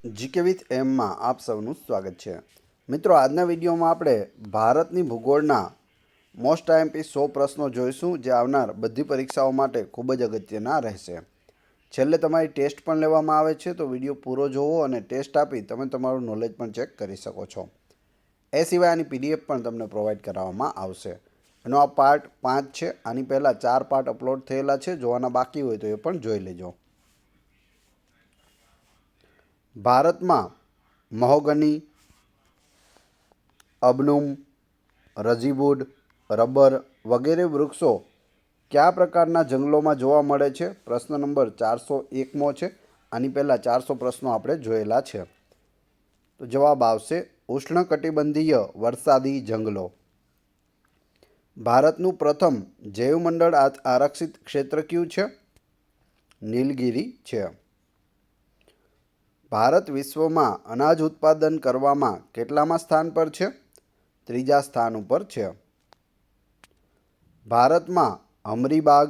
GK with એમમાં આપ સૌનું સ્વાગત છે। મિત્રો, આજના વિડીયોમાં આપણે ભારતની ભૂગોળના મોસ્ટ આઈએમપી 100 પ્રશ્નો જોઈશું, જે આવનાર બધી પરીક્ષાઓ માટે ખૂબ જ અગત્યના રહેશે। છેલ્લે તમારી ટેસ્ટ પણ લેવામાં આવે છે, તો વિડીયો પૂરો જોવો અને ટેસ્ટ આપી તમે તમારું નોલેજ પણ ચેક કરી શકો છો। એ સિવાય આની પીડીએફ પણ તમને પ્રોવાઈડ કરાવવામાં આવશે। એનો આ પાર્ટ 5 છે। આની પહેલાં 4 પાર્ટ અપલોડ થયેલા છે, જોવાના બાકી હોય તો એ પણ જોઈ લેજો। ભારતમાં મહોગની, અબનુમ, રજીવુડ, રબર વગેરે વૃક્ષો કયા પ્રકારના જંગલોમાં જોવા મળે છે? પ્રશ્ન નંબર 401મો છે। આની પહેલાં 400 પ્રશ્નો આપણે જોયેલા છે। તો જવાબ આવશે ઉષ્ણકટિબંધીય વરસાદી જંગલો। ભારતનું પ્રથમ જૈવમંડળ આરક્ષિત ક્ષેત્ર કયું છે? નીલગિરી છે। ભારત વિશ્વમાં અનાજ ઉત્પાદન કરવામાં કેટલામા સ્થાન પર છે? ત્રીજા સ્થાન ઉપર છે। ભારતમાં હમરીબાગ,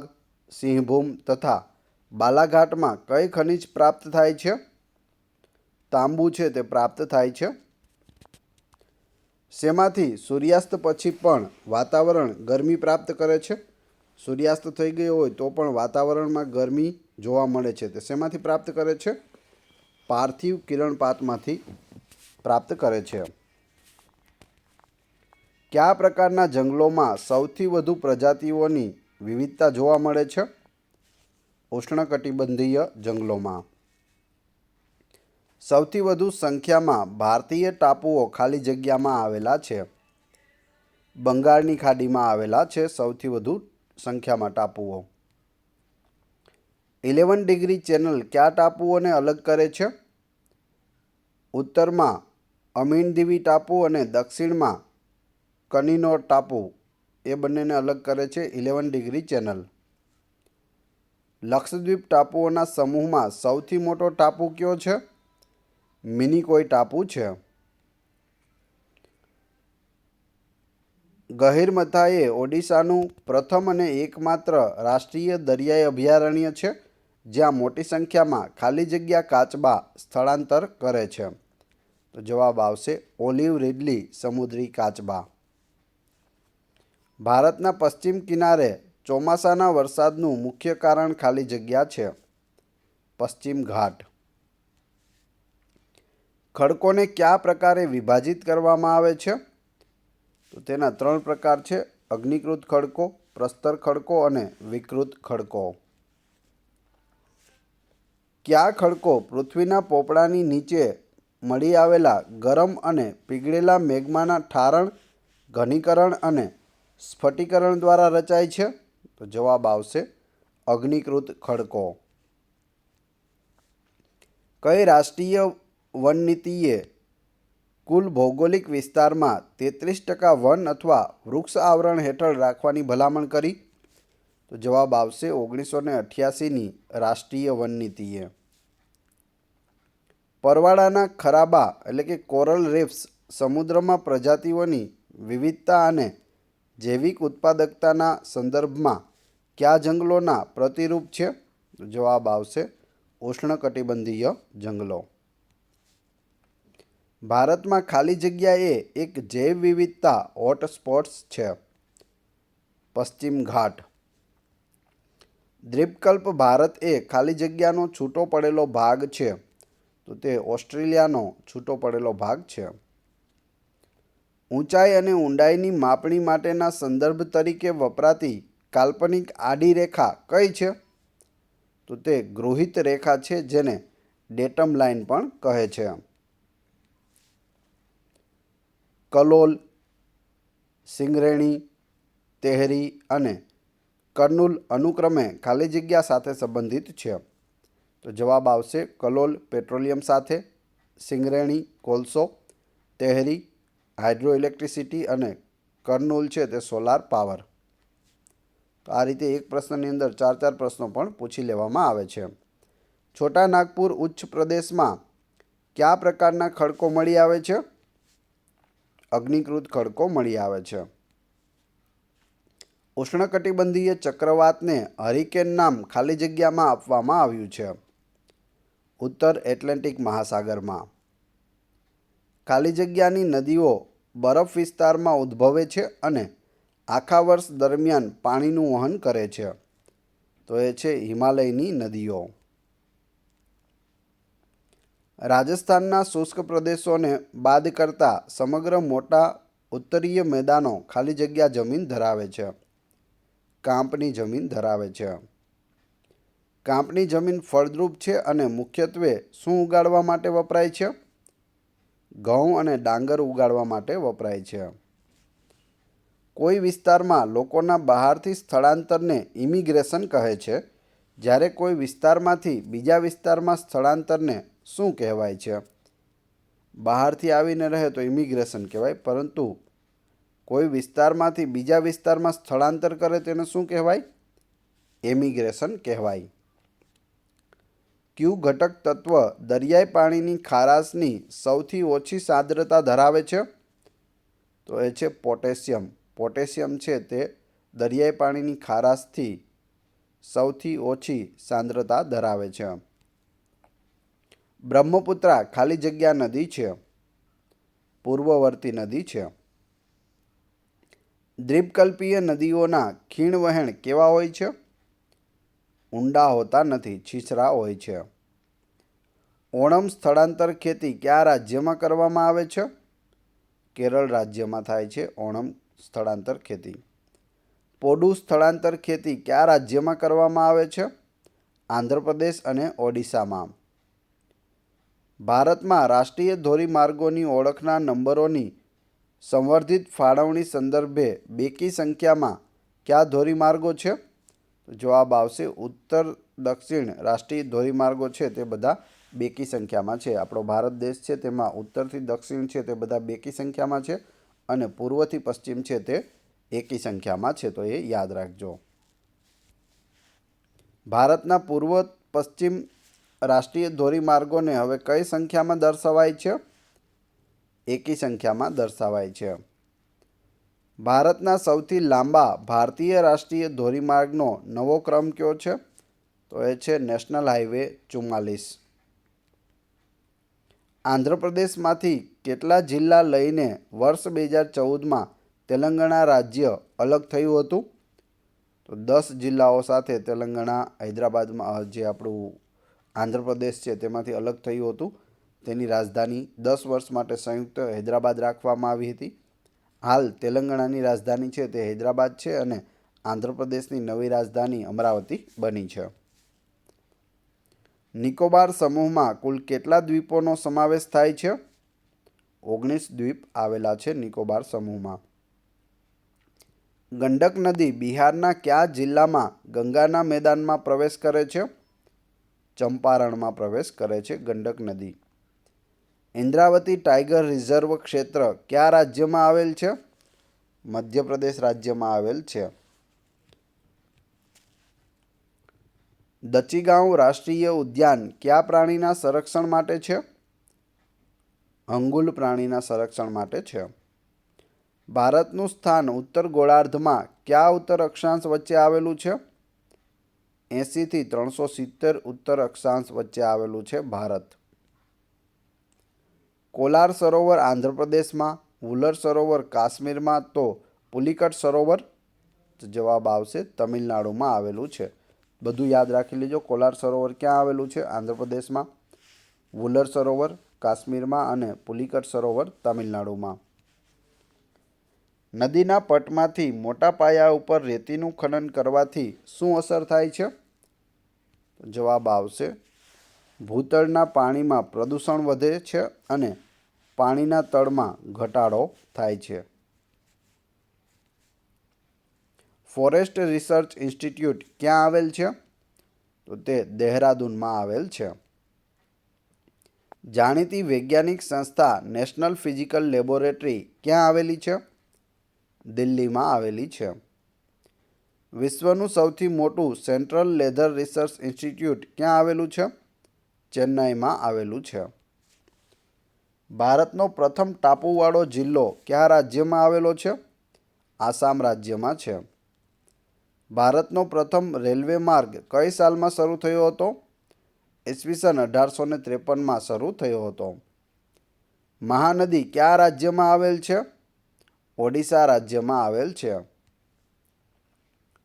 સિંહભૂમ તથા બાલાઘાટમાં કઈ ખનિજ પ્રાપ્ત થાય છે? તાંબુ છે તે પ્રાપ્ત થાય છે। શેમાંથી સૂર્યાસ્ત પછી પણ વાતાવરણ ગરમી પ્રાપ્ત કરે છે? સૂર્યાસ્ત થઈ ગયો હોય તો પણ વાતાવરણમાં ગરમી જોવા મળે છે, તે શેમાંથી પ્રાપ્ત કરે છે? પાર્થિવ કિરણપાતમાંથી પ્રાપ્ત કરે છે। કયા પ્રકારના જંગલોમાં સૌથી વધુ પ્રજાતિઓની વિવિધતા જોવા મળે છે? ઉષ્ણકટિબંધીય જંગલોમાં। સૌથી વધુ સંખ્યામાં ભારતીય ટાપુઓ ખાલી જગ્યામાં આવેલા છે? બંગાળની ખાડીમાં આવેલા છે સૌથી વધુ સંખ્યામાં ટાપુઓ। 11 ડિગ્રી ચેનલ કયા ટાપુઓને અલગ કરે છે? ઉત્તરમાં અમીનદીવી ટાપુ અને દક્ષિણમાં કનીનોર ટાપુ, એ બંનેને અલગ કરે છે 11 ડિગ્રી ચેનલ। લક્ષદ્વીપ ટાપુઓના સમૂહમાં સૌથી મોટો ટાપુ કયો છે? મિનિકોય ટાપુ છે। ગહિરમથા એ ઓડિશાનું પ્રથમ અને એકમાત્ર રાષ્ટ્રીય દરિયાઈ અભયારણ્ય છે, જ્યાં મોટી સંખ્યામાં ખાલી જગ્યા કાચબા સ્થળાંતર કરે છે। તો જવાબ આવશે ઓલિવ રીડલી સમુદ્રી કાચબા। ભારતના પશ્ચિમ કિનારે ચોમાસાના વરસાદનું મુખ્ય કારણ ખાલી જગ્યા છે? પશ્ચિમ ઘાટ। ખડકોને કયા પ્રકારે વિભાજિત કરવામાં આવે છે? તો તેના 3 પ્રકાર છે: અગ્નિકૃત ખડકો, પ્રસ્તર ખડકો અને વિકૃત ખડકો। કયા ખડકો પૃથ્વીના પોપડાની નીચે મળી આવેલા ગરમ અને પીગળેલા મેગ્માના ઠારણ, ઘનીકરણ અને સ્ફટિકીકરણ દ્વારા રચાય છે? તો જવાબ આવશે અગ્નિકૃત ખડકો। કઈ રાષ્ટ્રીય વનનીતિએ કુલ ભૌગોલિક વિસ્તારમાં 33% વન અથવા વૃક્ષ આવરણ હેઠળ રાખવાની ભલામણ કરી? તો જવાબ આવશે 1988ની રાષ્ટ્રીય વનનીતિએ। પરવાળાના ખરાબા એટલે કે કોરલ રીફ્સ સમુદ્રમાં પ્રજાતિઓની વિવિધતા અને જૈવિક ઉત્પાદકતાના સંદર્ભમાં કયા જંગલોના પ્રતિરૂપ છે? તો જવાબ આવશે ઉષ્ણકટિબંધીય જંગલો। ભારતમાં ખાલી જગ્યા એ એક જૈવ વિવિધતા હોટસ્પોટ્સ છે? પશ્ચિમ ઘાટ। દ્વીપકલ્પ ભારત એ ખાલી જગ્યાનો છૂટો પડેલો ભાગ છે? તો તે ઓસ્ટ્રેલિયાનો છૂટો પડેલો ભાગ છે। ઊંચાઈ અને ઊંડાઈની માપણી માટેના સંદર્ભ તરીકે વપરાતી કાલ્પનિક આડી રેખા કઈ છે? તો તે ગૃહિત રેખા છે, જેને ડેટમ લાઇન પણ કહે છે। કલોલ, સિંગરેણી, તેહરી અને કર્નુલ અનુક્રમે ખાલી જગ્યા સાથે સંબંધિત છે? તો જવાબ આવશે કલોલ પેટ્રોલિયમ સાથે, સિંગરેણી કોલસો, તેહરી હાઇડ્રો ઇલેક્ટ્રિસિટી અને કર્નુલ છે તે સોલાર પાવર। તો આ રીતે એક પ્રશ્નની અંદર 4 પ્રશ્નો પણ પૂછી લેવામાં આવે છે। છોટા નાગપુર ઉચ્ચ પ્રદેશમાં કયા પ્રકારના ખડકો મળી આવે છે? અગ્નિકૃત ખડકો મળી આવે છે। ઉષ્ણકટિબંધીય ચક્રવાતને હરિકેન નામ ખાલી જગ્યામાં આપવામાં આવ્યું છે? ઉત્તર એટલાન્ટિક મહાસાગરમાં. ખાલી જગ્યાની નદીઓ બરફ વિસ્તારમાં ઉદ્ભવે છે અને આખા વર્ષ દરમિયાન પાણીનું વહન કરે છે. તો એ છે હિમાલયની નદીઓ. રાજસ્થાનના શુષ્ક પ્રદેશોને બાદ કરતા સમગ્ર મોટા ઉત્તરીય મેદાનો ખાલી જગ્યા જમીન ધરાવે છે. કાંપની જમીન ધરાવે છે. કાંપની જમીન ફળદ્રુપ છે અને મુખ્યત્વે શું ઉગાડવા માટે વપરાય છે? ઘઉં અને ડાંગર ઉગાડવા માટે વપરાય છે. કોઈ વિસ્તારમાં લોકોના બહારથી સ્થળાંતરને ઇમિગ્રેશન કહે છે, જ્યારે કોઈ વિસ્તારમાંથી બીજા વિસ્તારમાં સ્થળાંતરને શું કહેવાય છે? બહારથી આવીને રહે તો ઇમિગ્રેશન કહેવાય, પરંતુ કોઈ વિસ્તારમાંથી બીજા વિસ્તારમાં સ્થળાંતર કરે તેને શું કહેવાય? એમિગ્રેશન કહેવાય. કયું ઘટક તત્વ દરિયાઈ પાણીની ખારાશની સૌથી ઓછી સાંદ્રતા ધરાવે છે? તો એ છે પોટેશિયમ. પોટેશિયમ છે તે દરિયાઈ પાણીની ખારાશથી સૌથી ઓછી સાંદ્રતા ધરાવે છે. બ્રહ્મપુત્રા ખાલી જગ્યા નદી છે? પૂર્વવર્તી નદી છે. દ્વીપકલ્પીય નદીઓના ખીણ વહેણ કેવા હોય છે? ઊંડા હોતા નથી, છીછરા હોય છે. ઓણમ સ્થળાંતર ખેતી કયા રાજ્યમાં કરવામાં આવે છે? કેરળ રાજ્યમાં થાય છે ઓણમ સ્થળાંતર ખેતી. પોડુ સ્થળાંતર ખેતી કયા રાજ્યમાં કરવામાં આવે છે? આંધ્રપ્રદેશ અને ઓડિશામાં. ભારતમાં રાષ્ટ્રીય ધોરીમાર્ગોની ઓળખના નંબરોની સંવર્ધિત ફાળવણી સંદર્ભે બેકી સંખ્યામાં કયા ધોરીમાર્ગો છે? જવાબ આવશે ઉત્તર દક્ષિણ રાષ્ટ્રીય ધોરીમાર્ગો છે તે બધા બેકી સંખ્યામાં છે. આપણો ભારત દેશ છે તેમાં ઉત્તરથી દક્ષિણ છે તે બધા બેકી સંખ્યામાં છે અને પૂર્વથી પશ્ચિમ છે તે એકી સંખ્યામાં છે. તો એ યાદ રાખજો. ભારતના પૂર્વ પશ્ચિમ રાષ્ટ્રીય ધોરીમાર્ગોને હવે કઈ સંખ્યામાં દર્શાવાય છે? એકી સંખ્યામાં દર્શાવાય છે. ભારતના સૌથી લાંબા ભારતીય રાષ્ટ્રીય ધોરીમાર્ગનો નવો ક્રમ કયો છે? તો એ છે નેશનલ હાઈવે 44. આંધ્રપ્રદેશમાંથી કેટલા જિલ્લા લઈને વર્ષ 2014માં તેલંગાણા રાજ્ય અલગ થયું હતું? તો 10 જિલ્લાઓ સાથે તેલંગાણા હૈદરાબાદમાં જે આપણું આંધ્રપ્રદેશ છે તેમાંથી અલગ થયું હતું. તેની રાજધાની 10 વર્ષ માટે સંયુક્ત હૈદરાબાદ રાખવામાં આવી હતી. હાલ તેલંગાણાની રાજધાની છે તે હૈદરાબાદ છે અને આંધ્રપ્રદેશની નવી રાજધાની અમરાવતી બની છે. નિકોબાર સમૂહમાં કુલ કેટલા દ્વીપોનો સમાવેશ થાય છે? 19 દ્વીપ આવેલા છે નિકોબાર સમૂહમાં. ગંડક નદી બિહારના કયા જિલ્લામાં ગંગાના મેદાનમાં પ્રવેશ કરે છે? ચંપારણમાં પ્રવેશ કરે છે ગંડક નદી. ઇન્દ્રાવતી ટાઈગર રિઝર્વ ક્ષેત્ર કયા રાજ્યમાં આવેલ છે? મધ્યપ્રદેશ રાજ્યમાં આવેલ છે. દચીગાંવ રાષ્ટ્રીય ઉદ્યાન કયા પ્રાણીના સંરક્ષણ માટે છે? હંગુલ પ્રાણીના સંરક્ષણ માટે છે. ભારતનું સ્થાન ઉત્તર ગોળાર્ધમાં કયા ઉત્તર અક્ષાંશ વચ્ચે આવેલું છે? 80 થી 370 ઉત્તર અક્ષાંશ વચ્ચે આવેલું છે ભારત. કોલાર સરોવર આંધ્રપ્રદેશમાં, વુલર સરોવર કાશ્મીરમાં, તો પુલિકટ સરોવર જવાબ આવશે તમિલનાડુમાં આવેલું છે. બધું યાદ રાખી લેજો. કોલાર સરોવર ક્યાં આવેલું છે? આંધ્રપ્રદેશમાં, વુલર સરોવર કાશ્મીરમાં અને પુલિકટ સરોવર તમિલનાડુમાં. નદીના પટમાંથી મોટા પાયા ઉપર રેતીનું ખનન કરવાથી શું અસર થાય છે? જવાબ આવશે ભૂતળના પાણીમાં પ્રદૂષણ વધે છે અને પાણીના તળમાં ઘટાડો થાય છે. ફોરેસ્ટ રિસર્ચ ઇન્સ્ટિટ્યૂટ ક્યાં આવેલ છે? તો તે દહેરાદૂનમાં આવેલ છે. જાણીતી વૈજ્ઞાનિક સંસ્થા નેશનલ ફિઝિકલ લેબોરેટરી ક્યાં આવેલી છે? દિલ્હીમાં આવેલી છે. વિશ્વનું સૌથી મોટું સેન્ટ્રલ લેધર રિસર્ચ ઇન્સ્ટિટ્યૂટ ક્યાં આવેલું છે? ચેન્નાઈમાં આવેલું છે. ભારતનો પ્રથમ ટાપુવાળો જિલ્લો કયા રાજ્યમાં આવેલો છે? આસામ રાજ્યમાં છે. ભારતનો પ્રથમ રેલવે માર્ગ કઈ સાલમાં શરૂ થયો હતો? ઈસવીસન 1853માં શરૂ થયો હતો. મહાનદી કયા રાજ્યમાં આવેલ છે? ઓડિશા રાજ્યમાં આવેલ છે.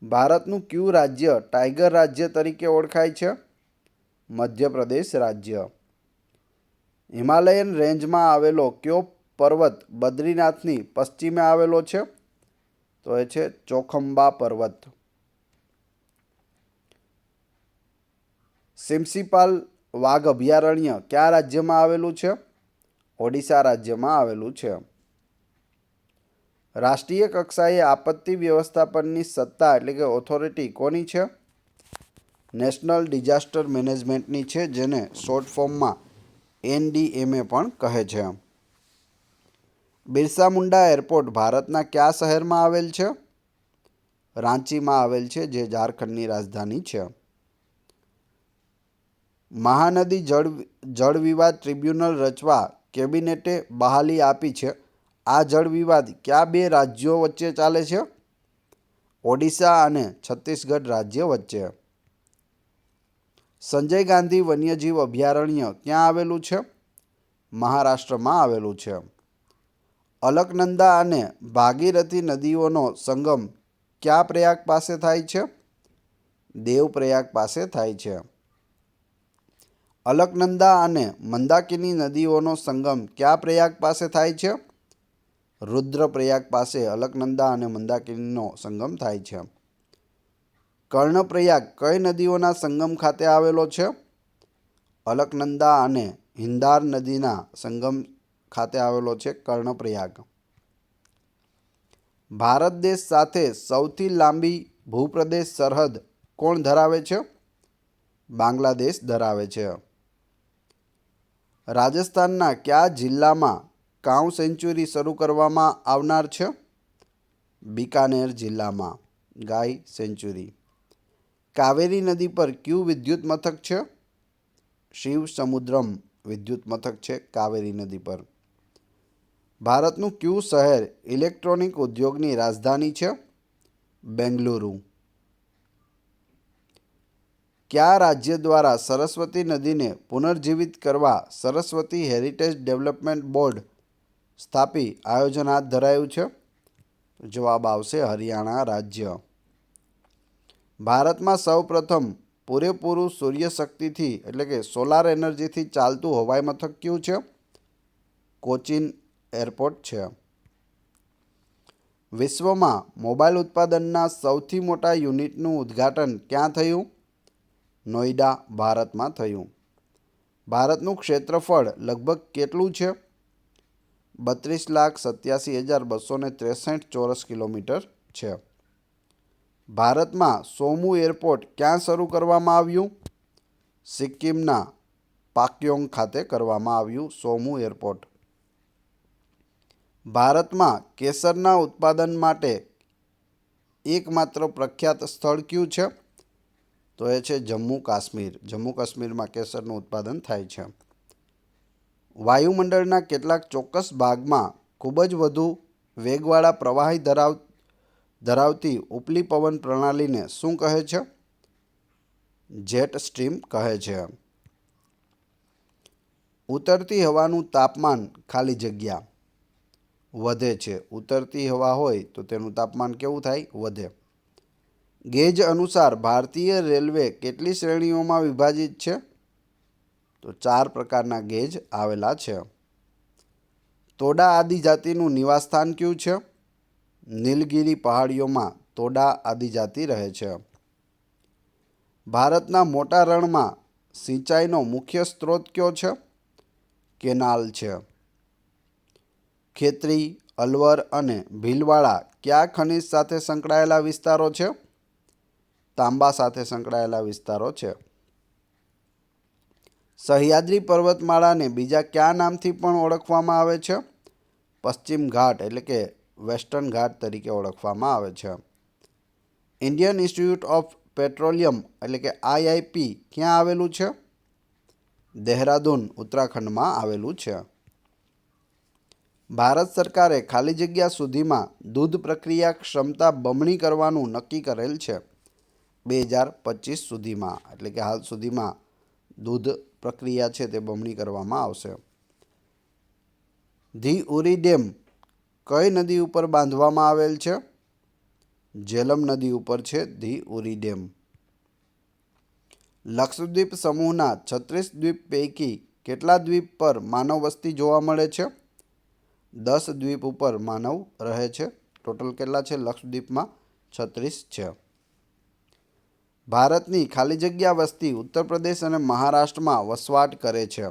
ભારતનું કયું રાજ્ય ટાઈગર રાજ્ય તરીકે ઓળખાય છે? મધ્યપ્રદેશ રાજ્ય. હિમાલયન રેન્જમાં આવેલો કયો પર્વત બદ્રીનાથની પશ્ચિમે આવેલો છે? તો એ છે ચોખંબા પર્વત. સિમસીપાલ વાઘ અભયારણ્ય કયા રાજ્યમાં આવેલું છે? ઓડિશા રાજ્યમાં આવેલું છે. રાષ્ટ્રીય કક્ષાએ આપત્તિ વ્યવસ્થાપનની સત્તા એટલે કે ઓથોરિટી કોની છે? નેશનલ ડિઝાસ્ટર મેનેજમેન્ટની છે, જેને શોર્ટ ફોર્મમાં NDMA પણ કહે છે. બિરસા મુંડા એરપોર્ટ ભારતના કયા શહેરમાં આવેલ છે? રાંચીમાં આવેલ છે, જે ઝારખંડની રાજધાની છે. મહાનદી જળ વિવાદ ટ્રિબ્યુનલ રચવા કેબિનેટે બહાલી આપી છે. આ જળ વિવાદ કયા બે રાજ્યો વચ્ચે ચાલે છે? ઓડિશા અને છત્તીસગઢ રાજ્ય વચ્ચે. સંજય ગાંધી વન્યજીવ અભયારણ્ય ક્યાં આવેલું છે? મહારાષ્ટ્રમાં આવેલું છે. અલકનંદા અને ભાગીરથી નદીઓનો સંગમ કયા પ્રયાગ પાસે થાય છે? દેવપ્રયાગ પાસે થાય છે. અલકનંદા અને મંદાકિની નદીઓનો સંગમ કયા પ્રયાગ પાસે થાય છે? રુદ્રપ્રયાગ પાસે અલકનંદા અને મંદાકિનીનો સંગમ થાય છે. કર્ણપ્રયાગ કઈ નદીઓના સંગમ ખાતે આવેલો છે? અલકનંદા અને હિંદાર નદીના સંગમ ખાતે આવેલો છે કર્ણપ્રયાગ. ભારત દેશ સાથે સૌથી લાંબી ભૂપ્રદેશ સરહદ કોણ ધરાવે છે? બાંગ્લાદેશ ધરાવે છે. રાજસ્થાનના કયા જિલ્લામાં કાઉ સેન્ચ્યુરી શરૂ કરવામાં આવનાર છે? બિકાનેર જિલ્લામાં ગાય સેન્ચ્યુરી. કાવેરી નદી પર કયું વિદ્યુત મથક છે? શિવ સમુદ્રમ વિદ્યુત મથક છે કાવેરી નદી પર. ભારતનું કયું શહેર ઇલેક્ટ્રોનિક ઉદ્યોગની રાજધાની છે? બેંગલુરુ. કયા રાજ્ય દ્વારા સરસ્વતી નદીને પુનર્જીવિત કરવા સરસ્વતી હેરિટેજ ડેવલપમેન્ટ બોર્ડ સ્થાપી આયોજન હાથ ધરાયું છે? જવાબ આવશે હરિયાણા રાજ્ય. ભારતમાં સૌપ્રથમ પૂરેપૂરું સૂર્યશક્તિથી એટલે કે સોલાર એનર્જીથી ચાલતું હવાઈ મથક કયું છે? કોચીન એરપોર્ટ છે. વિશ્વમાં મોબાઈલ ઉત્પાદનના સૌથી મોટા યુનિટનું ઉદ્ઘાટન ક્યાં થયું? નોઈડા, ભારતમાં થયું. ભારતનું ક્ષેત્રફળ લગભગ કેટલું છે? 32,87,263 ચોરસ કિલોમીટર છે. ભારતમાં 100મું એરપોર્ટ ક્યાં શરૂ કરવામાં આવ્યું? સિક્કિમના પાક્યોંગ ખાતે કરવામાં આવ્યું 100મું એરપોર્ટ. ભારતમાં કેસરના ઉત્પાદન માટે એકમાત્ર પ્રખ્યાત સ્થળ કયું છે? તો એ છે જમ્મુ કાશ્મીર. જમ્મુ કાશ્મીરમાં કેસરનું ઉત્પાદન થાય છે. વાયુમંડળના કેટલાક ચોક્કસ ભાગમાં ખૂબ જ વધુ વેગવાળા પ્રવાહી ધરાવતી ઉપલી પવન પ્રણાલીને શું કહે છે? જેટ સ્ટ્રીમ કહે છે. ઉતરતી હવાનું તાપમાન ખાલી જગ્યા વધે છે. ઉતરતી હવા હોય તો તેનું તાપમાન કેવું થાય? વધે. ગેજ અનુસાર ભારતીય રેલવે કેટલી શ્રેણીઓમાં વિભાજિત છે? તો 4 પ્રકારના ગેજ આવેલા છે. તોડા આદિજાતિનું નિવાસસ્થાન કયું છે? નીલગિરી પહાડીઓમાં તોડા આદિજાતિ રહે છે. ભારતના મોટા રણમાં સિંચાઈનો મુખ્ય સ્ત્રોત કયો છે? કેનાલ છે. ખેત્રી, અલવર અને ભીલવાડા કયા ખનિજ સાથે સંકળાયેલા વિસ્તારો છે? તાંબા સાથે સંકળાયેલા વિસ્તારો છે. સહ્યાદ્રી પર્વતમાળાને બીજા કયા નામથી પણ ઓળખવામાં આવે છે? પશ્ચિમ ઘાટ એટલે કે વેસ્ટર્ન ઘાટ તરીકે ઓળખવામાં આવે છે. ઇન્ડિયન ઇન્સ્ટિટ્યૂટ ઓફ પેટ્રોલિયમ એટલે કે IIP ક્યાં આવેલું છે? દહેરાદૂન, ઉત્તરાખંડમાં આવેલું છે. ભારત સરકારે ખાલી જગ્યા સુધીમાં દૂધ પ્રક્રિયા ક્ષમતા બમણી કરવાનું નક્કી કરેલ છે 2025 સુધીમાં. એટલે કે હાલ સુધીમાં દૂધ પ્રક્રિયા છે તે બમણી કરવામાં આવશે. ધી ઉરી ડેમ કઈ નદી ઉપર બાંધવામાં આવેલ છે? ઝેલમ નદી ઉપર છે ધી ઉરી ડેમ. લક્ષદ્વીપ સમૂહના 36 દ્વીપ પૈકી કેટલા દ્વીપ પર માનવ વસ્તી જોવા મળે છે? 10 દ્વીપ ઉપર માનવ રહે છે. ટોટલ કેટલા છે લક્ષદ્વીપમાં? 36 છે. ભારતની ખાલી જગ્યા વસ્તી ઉત્તર પ્રદેશ અને મહારાષ્ટ્રમાં વસવાટ કરે છે.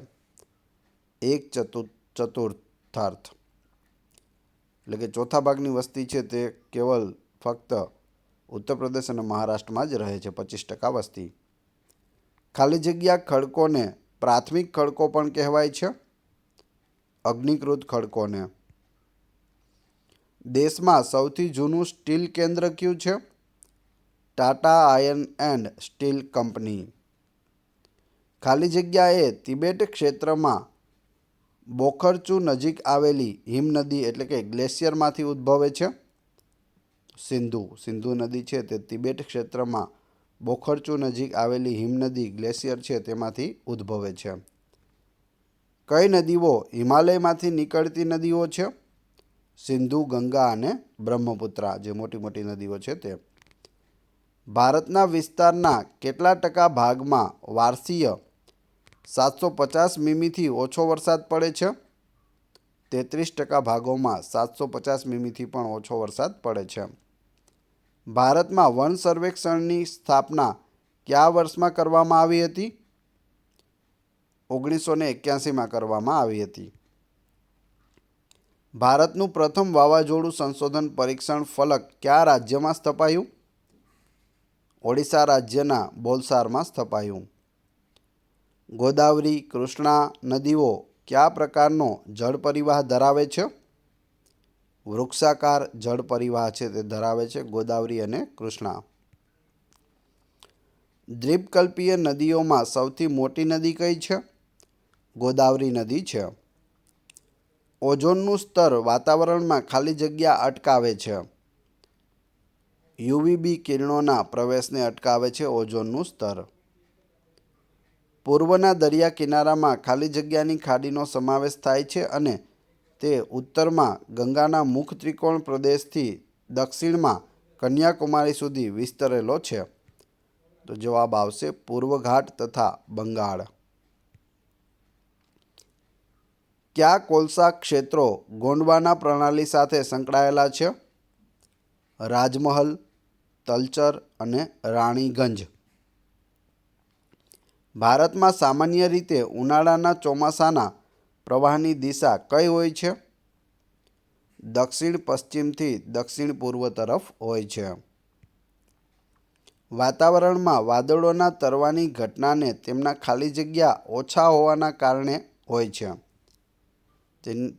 1/4 એટલે કે ચોથા ભાગની વસ્તી છે તે કેવલ ફક્ત ઉત્તર પ્રદેશ અને મહારાષ્ટ્રમાં જ રહે છે. 25% વસ્તી. ખાલી જગ્યા ખડકોને પ્રાથમિક ખડકો પણ કહેવાય છે. અગ્નિકૃત ખડકોને. દેશમાં સૌથી જૂનું સ્ટીલ કેન્દ્ર કયું છે? Tata iron and steel company. ખાલી જગ્યા એ તિબેટ ક્ષેત્રમાં બોખરચુ નજીક આવેલી હિમનદી એટલે કે ગ્લેશિયરમાંથી ઉદ્ભવે છે. સિંધુ નદી છે તે તિબેટ ક્ષેત્રમાં બોખરચુ નજીક આવેલી હિમનદી ગ્લેશિયર છે તેમાંથી ઉદ્ભવે છે. કઈ નદીઓ હિમાલયમાંથી નીકળતી નદીઓ છે? સિંધુ, ગંગા અને બ્રહ્મપુત્રા જે મોટી મોટી નદીઓ છે તે. ભારતના વિસ્તારના કેટલા ટકા ભાગમાં વાર્ષિક 750 મીમીથી ઓછો વરસાદ પડે છે? 33% ભાગોમાં 750 મીમીથી પણ ઓછો વરસાદ પડે છે. ભારતમાં વન સર્વેક્ષણની સ્થાપના કયા વર્ષમાં કરવામાં આવી હતી? 1981માં કરવામાં આવી હતી. ભારતનું પ્રથમ વાવાઝોડું સંશોધન પરીક્ષણ ફલક કયા રાજ્યમાં સ્થપાયું? ઓડિશા રાજ્યના બોલસારમાં સ્થપાયું. ગોદાવરી, કૃષ્ણા નદીઓ કયા પ્રકારનો જળ પરિવાહ ધરાવે છે? વૃક્ષાકાર જળ પરિવાહ છે તે ધરાવે છે ગોદાવરી અને કૃષ્ણા. દ્વીપકલ્પીય નદીઓમાં સૌથી મોટી નદી કઈ છે? ગોદાવરી નદી છે. ઓઝોનનું સ્તર વાતાવરણમાં ખાલી જગ્યા અટકાવે છે. યુવીબી કિરણોના પ્રવેશને અટકાવે છે ઓઝોનનું સ્તર. પૂર્વના દરિયા કિનારામાં ખાલી જગ્યાની ખાડીનો સમાવેશ થાય છે અને તે ઉત્તરમાં ગંગાના મુખ ત્રિકોણ પ્રદેશથી દક્ષિણમાં કન્યાકુમારી સુધી વિસ્તરેલો છે. તો જવાબ આવશે પૂર્વ ઘાટ તથા બંગાળ. કયા કોલસા ક્ષેત્રો ગોંડવાના પ્રણાલી સાથે સંકળાયેલા છે? રાજમહલ, તલચર અને રાણીગંજ. ભારતમાં સામાન્ય રીતે ઉનાળાના ચોમાસાના પ્રવાહની દિશા કઈ હોય છે? દક્ષિણ પશ્ચિમથી દક્ષિણ પૂર્વ તરફ હોય છે. વાતાવરણમાં વાદળોના તરવાની ઘટનાને તેમના ખાલી જગ્યા ઓછા હોવાના કારણે હોય છે.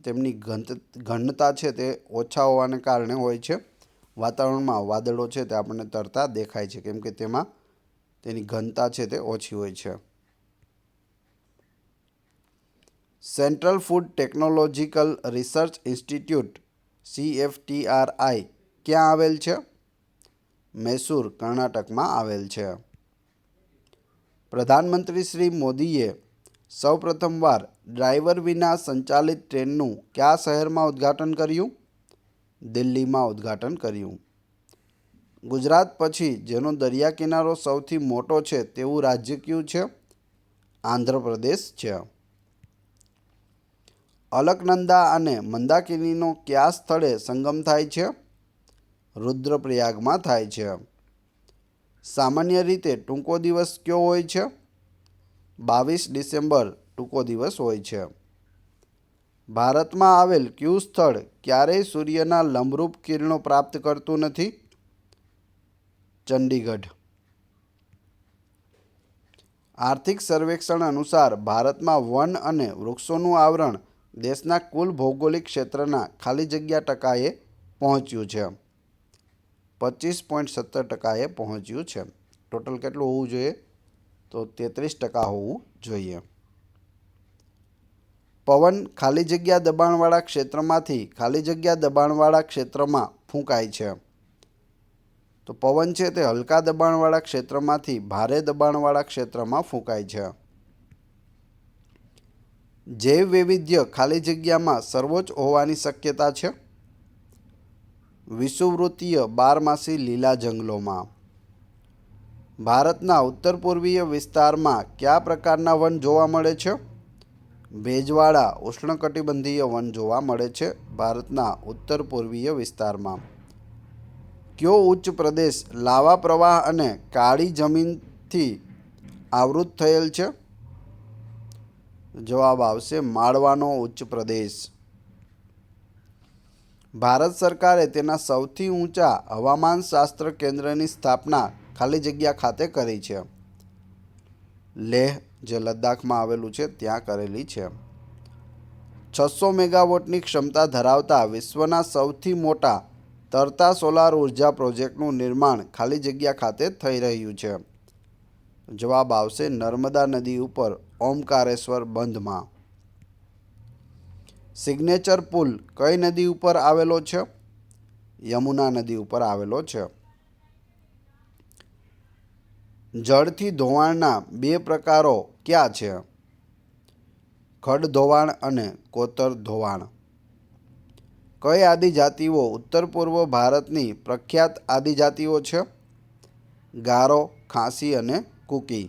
તેમની ઘનતા છે તે ઓછા હોવાને કારણે હોય છે. વાતાવરણમાં વાદળો છે તે આપણને તરતા દેખાય છે કેમ કે તેમાં તેની ઘનતા છે તે ઓછી હોય છે. Central food technological research institute CFTRI ક્યાં આવેલ છે? મૈસૂર, કર્ણાટકમાં આવેલ છે. પ્રધાનમંત્રી શ્રી મોદીએ સૌપ્રથમવાર ડ્રાઈવર વિના સંચાલિત ટ્રેનનું કયા શહેરમાં ઉદ્ઘાટન કર્યું? દિલ્હીમાં ઉદ્ઘાટન કર્યું. ગુજરાત પછી જેનો દરિયા કિનારો સૌથી મોટો છે તેવું રાજ્ય કયું છે? આંધ્રપ્રદેશ છે. અલકનંદા અને મંદાકિનીનો કયા સ્થળે સંગમ થાય છે? રુદ્રપ્રયાગમાં થાય છે. સામાન્ય રીતે ટૂંકો દિવસ કયો હોય છે? 22 ડિસેમ્બર ટૂંકો દિવસ હોય છે. ભારતમાં આવેલ કયું સ્થળ ક્યારેય સૂર્યના લંબરૂપ કિરણો પ્રાપ્ત કરતું નથી? ચંડીગઢ. આર્થિક સર્વેક્ષણ અનુસાર ભારતમાં વન અને વૃક્ષોનું આવરણ દેશના કુલ ભૌગોલિક ક્ષેત્રના ખાલી જગ્યા ટકાએ પહોંચ્યું છે. 25.17% પહોંચ્યું છે. ટોટલ કેટલું હોવું જોઈએ? તો 33% હોવું જોઈએ. પવન ખાલી જગ્યા દબાણવાળા ક્ષેત્રમાંથી ખાલી જગ્યા દબાણવાળા ક્ષેત્રમાં ફૂંકાય છે. તો પવન છે તે હલકા દબાણવાળા ક્ષેત્રમાંથી ભારે દબાણવાળા ક્ષેત્રમાં ફૂંકાય છે. જૈવ વૈવિધ્ય ખાલી જગ્યામાં સર્વોચ્ચ હોવાની શક્યતા છે? વિષુવવૃત્તીય બારમાસી લીલા જંગલોમાં. ભારતના ઉત્તર પૂર્વીય વિસ્તારમાં કયા પ્રકારના વન જોવા મળે છે? ભેજવાળા ઉષ્ણકટિબંધીય વન જોવા મળે છે ભારતના ઉત્તર પૂર્વીય વિસ્તારમાં. કયો ઉચ્ચ પ્રદેશ લાવા પ્રવાહ અને કાળી જમીનથી આવૃત થયેલ છે? જવાબ આવશે માળવાનો ઉચ્ચ પ્રદેશ. ભારત સરકારે તેના સૌથી ઊંચા હવામાનશાસ્ત્ર કેન્દ્રની સ્થાપના ખાલી જગ્યા ખાતે કરી છે? લેહ, જે લદ્દાખમાં આવેલું છે, ત્યાં કરેલી છે. 600 મેગાવોટની ક્ષમતા ધરાવતા વિશ્વના સૌથી મોટા તરતા સોલાર ઉર્જા પ્રોજેક્ટનું નિર્માણ ખાલી જગ્યા ખાતે થઈ રહ્યું છે? જવાબ આવશે નર્મદા નદી ઉપર ઓમકારેશ્વર બંધમાં. સિગ્નેચર પુલ કઈ નદી ઉપર આવેલો છે? યમુના નદી ઉપર આવેલો છે. જળથી ધોવાણના બે પ્રકારો કયા છે? ખડ ધોવાણ અને કોતર ધોવાણ. કઈ આદિજાતિઓ ઉત્તર પૂર્વ ભારતની પ્રખ્યાત આદિજાતિઓ છે? ગારો, ખાસી અને કુકી.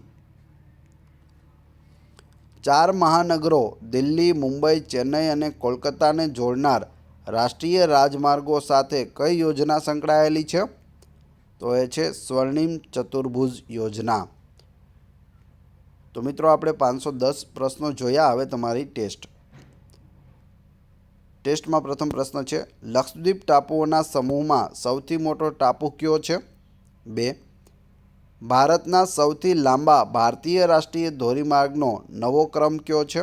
4 મહાનગરો દિલ્હી, મુંબઈ, ચેન્નઈ અને કોલકાતાને જોડનાર રાષ્ટ્રીય રાજમાર્ગો સાથે કઈ યોજના સંકળાયેલી છે? તો એ છે સ્વર્ણિમ ચતુર્ભુજ યોજના. તો મિત્રો આપણે 510 પ્રશ્નો જોયા. હવે તમારી ટેસ્ટમાં પ્રથમ પ્રશ્ન છે, લક્ષદ્વીપ ટાપુઓના સમૂહમાં સૌથી મોટો ટાપુ કયો છે? 2. ભારતના સૌથી લાંબા ભારતીય રાષ્ટ્રીય ધોરીમાર્ગનો નવો ક્રમ કયો છે?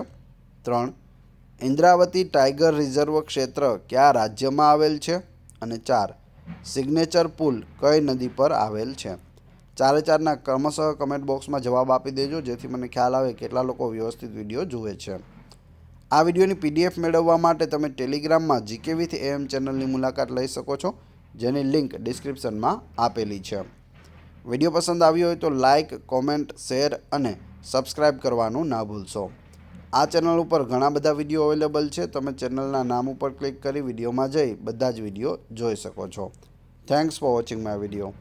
3. ઇન્દ્રાવતી ટાઈગર રિઝર્વ ક્ષેત્ર કયા રાજ્યમાં આવેલ છે? અને 4. સિગ્નેચર પુલ કઈ નદી પર આવેલ છે? 4-4ના ક્રમશઃ કમેન્ટ બોક્સમાં જવાબ આપી દેજો, જેથી મને ખ્યાલ આવે કેટલા લોકો વ્યવસ્થિત વિડીયો જુએ છે. આ વિડીયોની PDF મેળવવા માટે તમે ટેલિગ્રામમાં GK with AM ચેનલની મુલાકાત લઈ શકો છો, જેની લિંક ડિસ્ક્રિપ્શનમાં આપેલી છે. વિડીયો પસંદ આવ્યો હોય તો લાઇક, કોમેન્ટ, શેર અને સબસ્ક્રાઈબ કરવાનું ના ભૂલશો. આ ચેનલ ઉપર ઘણા બધા વિડીયો અવેલેબલ છે. તમે ચેનલના નામ ઉપર ક્લિક કરી વિડીયોમાં જઈ બધા જ વિડીયો જોઈ શકો છો. Thanks for watching my video.